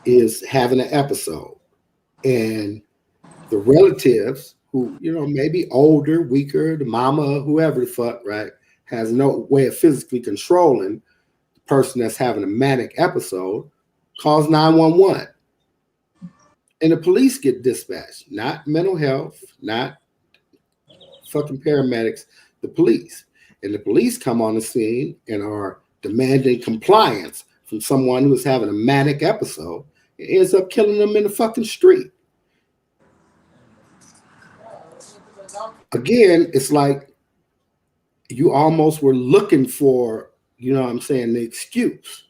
is having an episode, and the relatives who, you know, maybe older, weaker, the mama, whoever the fuck, right, has no way of physically controlling the person that's having a manic episode, calls 911. And the police get dispatched, not mental health, not fucking paramedics, the police. And the police come on the scene and are demanding compliance from someone who is having a manic episode. It ends up killing them in the fucking street. Again, it's like you almost were looking for, you know what I'm saying, the excuse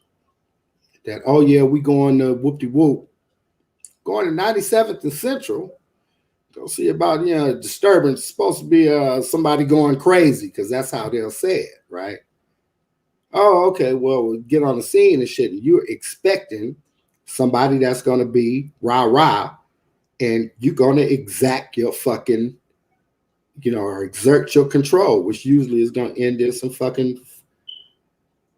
that, oh yeah, we going to whoop-de-whoop. Going to 97th and Central, go see about, you know, disturbance. It's supposed to be somebody going crazy, because that's how they'll say it, right? Oh, okay, well, we'll get on the scene and shit, and you're expecting somebody that's going to be rah-rah, and you're going to exact your fucking, you know, or exert your control, which usually is going to end in some fucking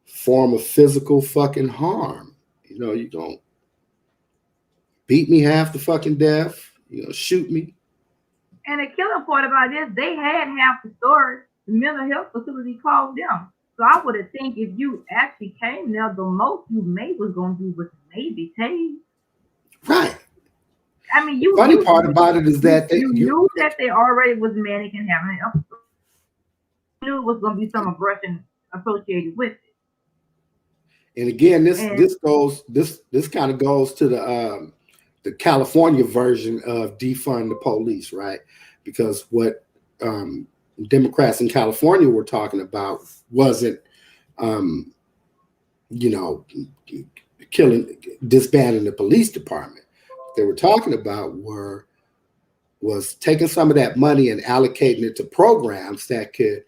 form of physical fucking harm. You know, you're going to beat me half to fucking death, you know, shoot me. And the killer part about this, they had half the story. The mental health facility called them. So I would have think if you actually came there, the most you may was gonna do was maybe tase. Right. I mean, Funny part about it is that you knew that they already was manic and having an episode. You knew it was gonna be some aggression associated with it. And again, this kind of goes to the California version of defund the police, right? Because what Democrats in California were talking about wasn't, disbanding the police department. What they were talking about was taking some of that money and allocating it to programs that could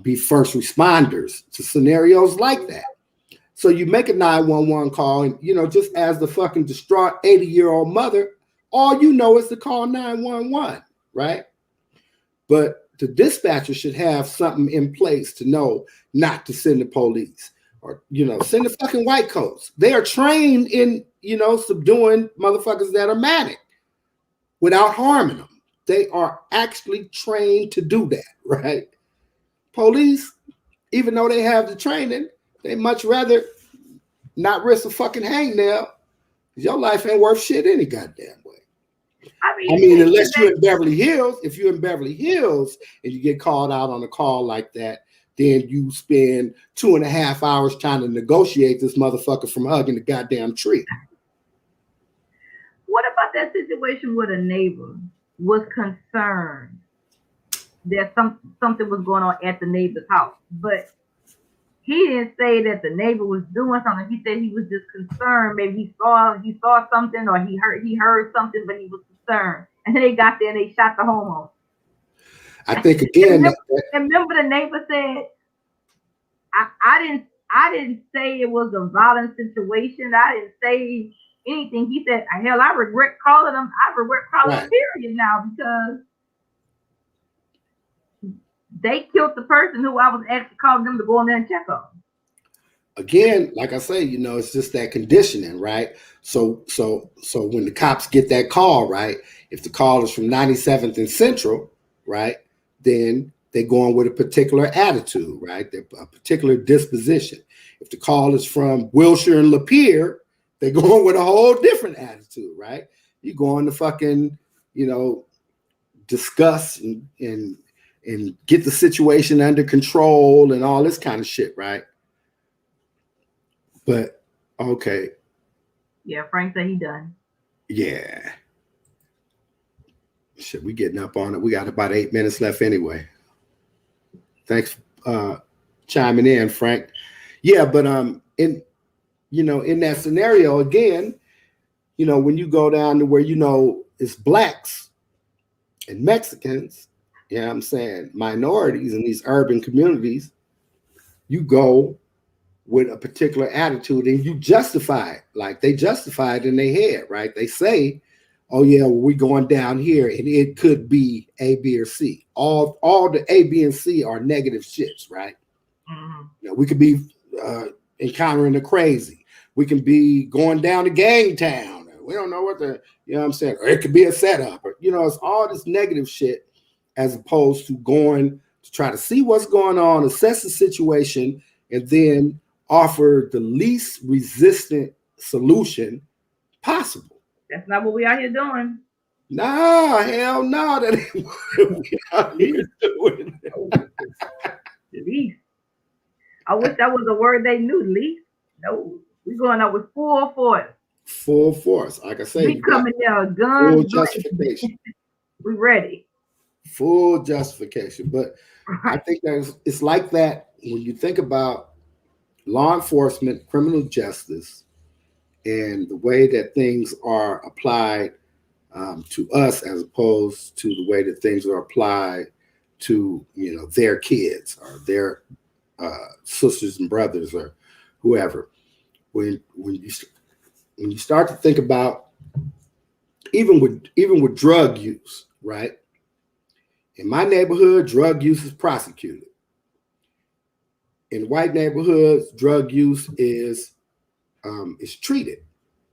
be first responders to scenarios like that. So you make a 911 call, and just as the fucking distraught 80-year-old mother, all you know is to call 911, right? But the dispatcher should have something in place to know not to send the police or send the fucking white coats. They are trained in subduing motherfuckers that are manic without harming them. They are actually trained to do that, right? Police, even though they have the training, they much rather not risk a fucking hangnail. Your life ain't worth shit any goddamn way. I mean, unless you're in Beverly Hills. If you're in Beverly Hills and you get called out on a call like that, then you spend 2.5 hours trying to negotiate this motherfucker from hugging the goddamn tree. What about that situation where a neighbor was concerned that something was going on at the neighbor's house, but he didn't say that the neighbor was doing something. He said he was just concerned. Maybe he saw something, or he heard something, but he was concerned. And then they got there and they shot the homeowner. I think again. Remember the neighbor said, I didn't say it was a violent situation. I didn't say anything. He said, hell, I regret calling him. Right. Period now, because they killed the person who I was actually calling them to go in there and check on. Again, like I say, it's just that conditioning, right? So when the cops get that call, right, if the call is from 97th and Central, right, then they go on with a particular attitude, right? A particular disposition. If the call is from Wilshire and Lapeer, they go on with a whole different attitude, right? You go on to fucking, discuss and get the situation under control and all this kind of shit, right? But okay. Yeah, Frank said he done. Yeah. Shit, we getting up on it. We got about 8 minutes left anyway. Thanks chiming in, Frank. Yeah, but in that scenario again, when you go down to where it's blacks and Mexicans, what I'm saying, minorities in these urban communities, you go with a particular attitude and you justify it. Like they justify it in their head, right? They say, oh yeah, well, we're going down here and it could be A, B, or C. All the A, B, and C are negative shits, right? Mm-hmm. We could be encountering the crazy. We can be going down to gang town. We don't know what what I'm saying? Or it could be a setup. Or, it's all this negative shit, as opposed to going to try to see what's going on, assess the situation, and then offer the least resistant solution possible. That's not what we out here doing. Nah, hell no, that ain't what we out here doing. Least. I wish that was a word they knew, least. No, we're going up with full force. Full force. Like I say, we coming there, guns. Full justification. We ready. Full justification. But I think it's like that when you think about law enforcement, criminal justice, and the way that things are applied to us as opposed to the way that things are applied to their kids or their sisters and brothers or whoever. When you start to think about even with drug use, right? In my neighborhood, drug use is prosecuted. In white neighborhoods, drug use is treated.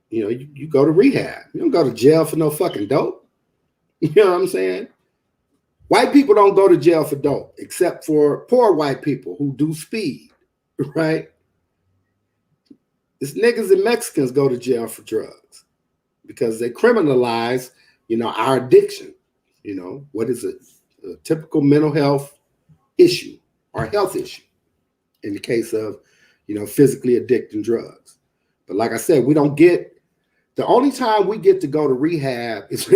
You go to rehab. You don't go to jail for no fucking dope. You know what I'm saying? White people don't go to jail for dope, except for poor white people who do speed, right? It's niggas and Mexicans go to jail for drugs because they criminalize, our addiction. What is it? A typical mental health issue or health issue in the case of, physically addicting drugs. But like I said, the only time we get to go to rehab is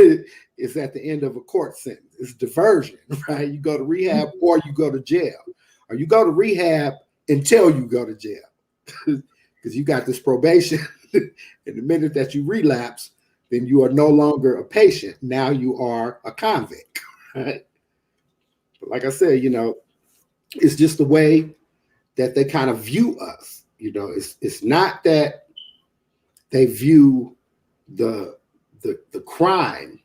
at the end of a court sentence. It's diversion, right? You go to rehab or you go to jail, or you go to rehab until you go to jail because you got this probation. And the minute that you relapse, then you are no longer a patient. Now you are a convict, right? But like I said, it's just the way that they kind of view us. It's not that they view the crime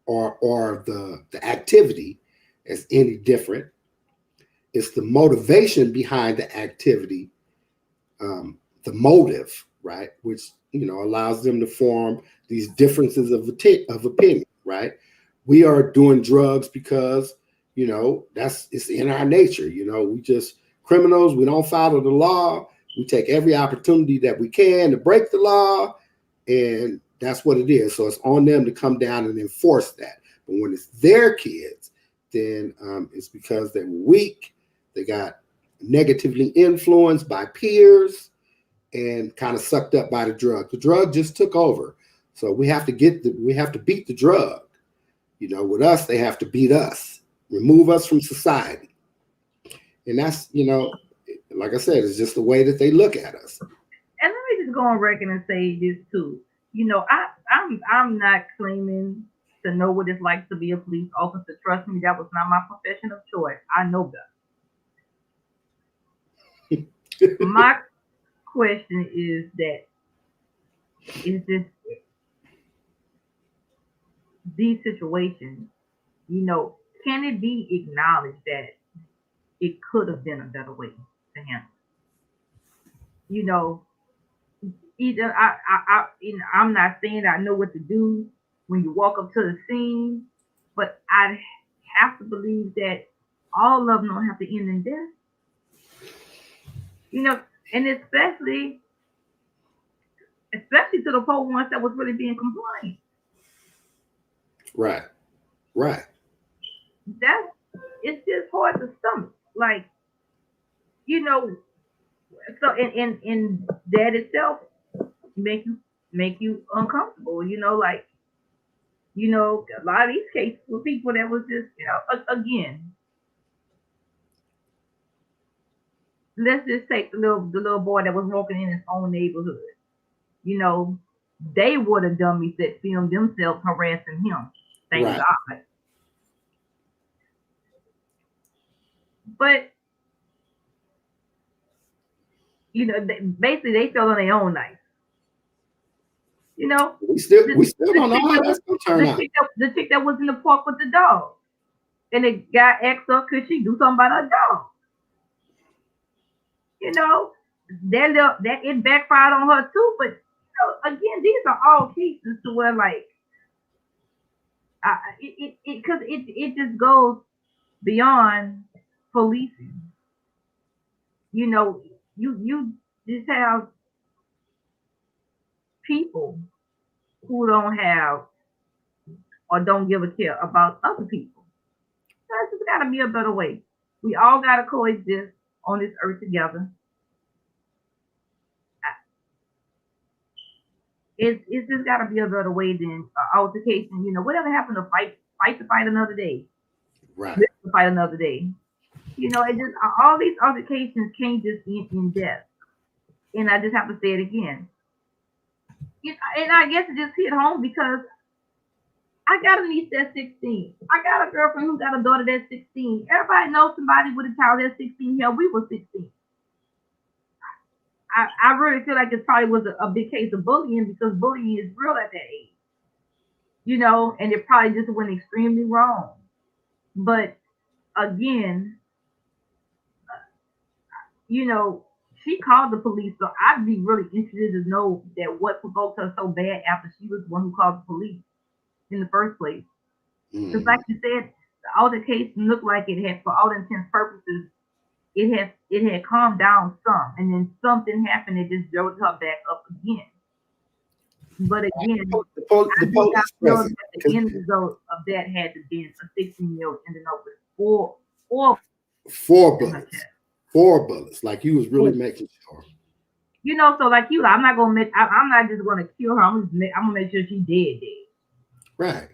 or the activity as any different. It's the motivation behind the activity, the motive, right? Which allows them to form these differences of opinion, right? We are doing drugs because it's in our nature. We just criminals. We don't follow the law. We take every opportunity that we can to break the law, and that's what it is. So it's on them to come down and enforce that. But when it's their kids, then it's because they were weak. They got negatively influenced by peers and kind of sucked up by the drug. The drug just took over. So we have to beat the drug. With us, they have to beat us, remove us from society. And that's, like I said, it's just the way that they look at us. And let me just go on record and say this too. I'm not claiming to know what it's like to be a police officer. Trust me, that was not my profession of choice. I know better. My question is this these situations, can it be acknowledged that it could have been a better way to handle? Either I'm not saying I know what to do when you walk up to the scene, but I have to believe that all of them don't have to end in death. And especially to the poor ones that was really being compliant. Right. It's just hard to stomach. Like, so and that itself make you uncomfortable. A lot of these cases were people that was just, again, let's just take the little boy that was walking in his own neighborhood. They were the dummies that filmed themselves harassing him. Thank God. But basically they fell on their own knife. We still don't know how that's gonna turn out. The chick that was in the park with the dog, and the guy asked her, could she do something about her dog? That it backfired on her too. But again, these are all cases to where it just goes beyond policing. You just have people who don't have or don't give a care about other people. There's just got to be a better way. We all got to coexist on this earth together. It's just got to be a better way than altercation. Whatever happened to fight another day. Right. To fight another day. It just all these altercations can't just end in death. And I just have to say it again. And I guess it just hit home because I got a niece that's 16. I got a girlfriend who got a daughter that's 16. Everybody knows somebody with a child that's 16. Hell, we were 16. I really feel like it probably was a big case of bullying because bullying is real at that age. And it probably just went extremely wrong. But again, she called the police, so I'd be really interested to know that what provoked her so bad after she was the one who called the police in the first place. Because like you said, the altercation looked like it had, for all intents purposes, it had calmed down some, and then something happened that just drove her back up again. But again, The police I feel present. that the end result of that had to be a 16-year-old ending up with four bullets. 4 bullets. Like you was really making sure. You know, so like you, I'm not just gonna kill her. I'm gonna make sure she's dead. Right.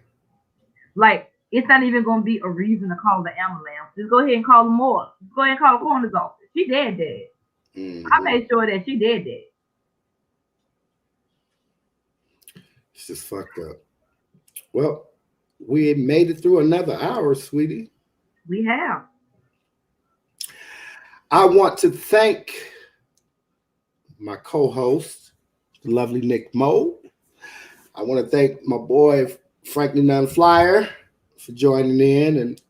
Like it's not even gonna be a reason to call the ambulance. Just go ahead and call the morgue. Just go ahead and call the coroner's office. She dead. Mm-hmm. I made sure that she dead. It's just fucked up. Well, we made it through another hour, sweetie. We have. I want to thank my co-host, the lovely Nick Moe. I want to thank my boy Franklin Nunn Flyer for joining in, and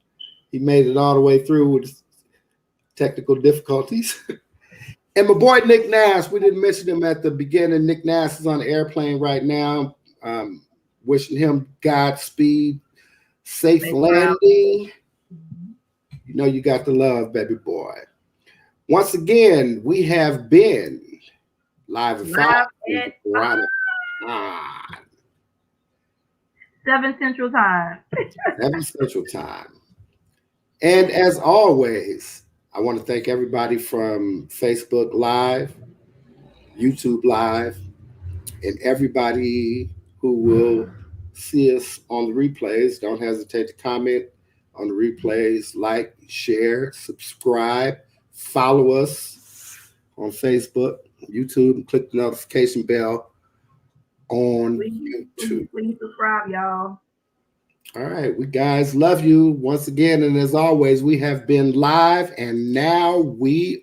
he made it all the way through with technical difficulties. And my boy Nick Nass, we didn't mention him at the beginning. Nick Nass is on the airplane right now. Wishing him Godspeed, safe landing. You know you got the love, baby boy. Once again, we have been live at 5. 7 Central Time. 7 Central Time. And as always, I want to thank everybody from Facebook Live, YouTube Live, and everybody who will see us on the replays. Don't hesitate to comment on the replays, like, share, subscribe, follow us on Facebook, YouTube, and click the notification bell on YouTube. Please subscribe, y'all. All right, we guys love you once again. And as always, we have been live, and now we